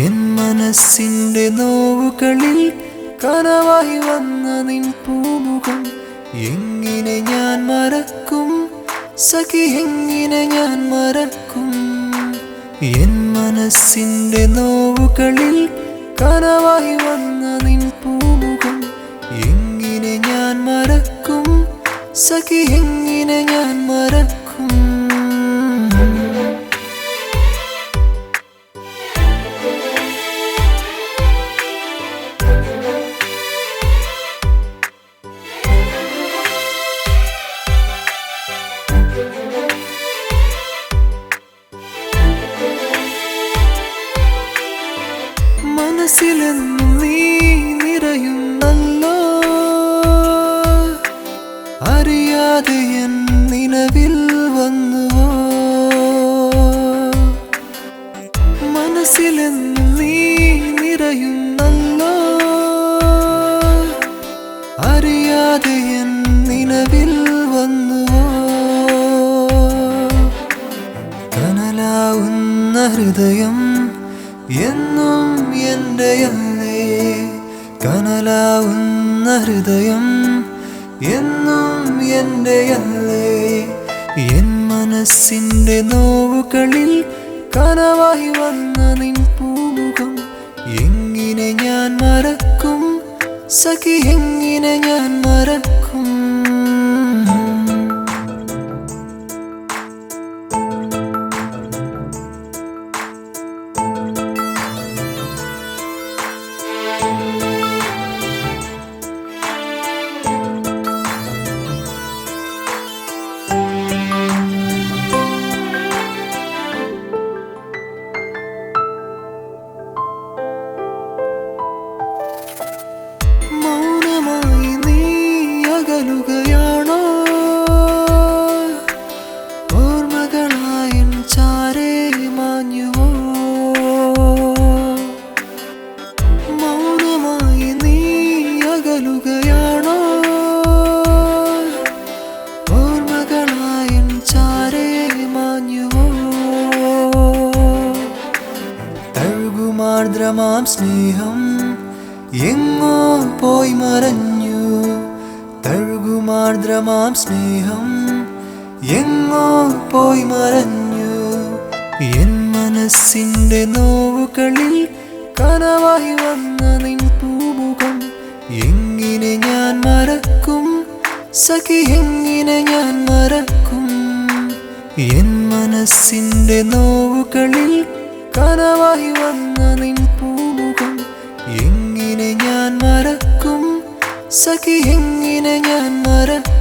N മനസ്സിന്റെ നോവുകളിൽ കനവായി വന്ന നിൻ പൂമുഖം എങ്ങനെ ഞാൻ മറക്കും സഖി, എങ്ങനെ ഞാൻ മറക്കും? എൻ മനസ്സിന്റെ നോവുകളിൽ കനവായി വന്ന നിൻ പൂമുഖം എങ്ങനെ ഞാൻ മറക്കും സഖി, എങ്ങനെ ഞാൻ മറക്കും? മനസ്സിലെന്നും നീ നിറയുന്നല്ലോ, അറിയാതെ എൻ നിലവിൽ വന്നുവോ? മനസ്സിലെന്നും നീ നിറയുന്നല്ലോ, അറിയാതെ എൻ നിലവിൽ വന്നുവോ? കനലാവുന്ന ഹൃദയം എന്നും എന്റെയല്ലേ, കനലാവുന്ന ഹൃദയം എന്നും എന്റെയല്ലേ. എൻ മനസ്സിന്റെ നോവുകളിൽ കനവായി വന്ന നിൻ പൂമുഖം എങ്ങനെ ഞാൻ മറക്കും സഖി, എങ്ങനെ ഞാൻ മറക്കും? യാണോ ഓർമ്മകളായൻ ചാരേ മാഞ്ഞുവോ? മൗനമായി നീ അകലുകയാണോ ഓർമ്മകളായൻ ചാരേ മാഞ്ഞുവോ? തഴുകുമാർദ്രമാം സ്നേഹം എങ്ങോ പോയി മറഞ്ഞു, തഴുകുമാർദ്രമാം സ്നേഹം എങ്ങോ പോയി മറഞ്ഞു. എൻ മനസ്സിന്റെ നോവുകളിൽ കനവായി വന്ന നിൻ പൂമുഖം എങ്ങനെ ഞാൻ മറക്കും സഖി, എങ്ങനെ ഞാൻ മറക്കും? എൻ മനസ്സിന്റെ നോവുകളിൽ കനവായി വന്ന നിൻ പൂമുഖം എങ്ങനെ ഞാൻ മറക്കും സഖി, എങ്ങനെ ഞാൻ മറക്കും?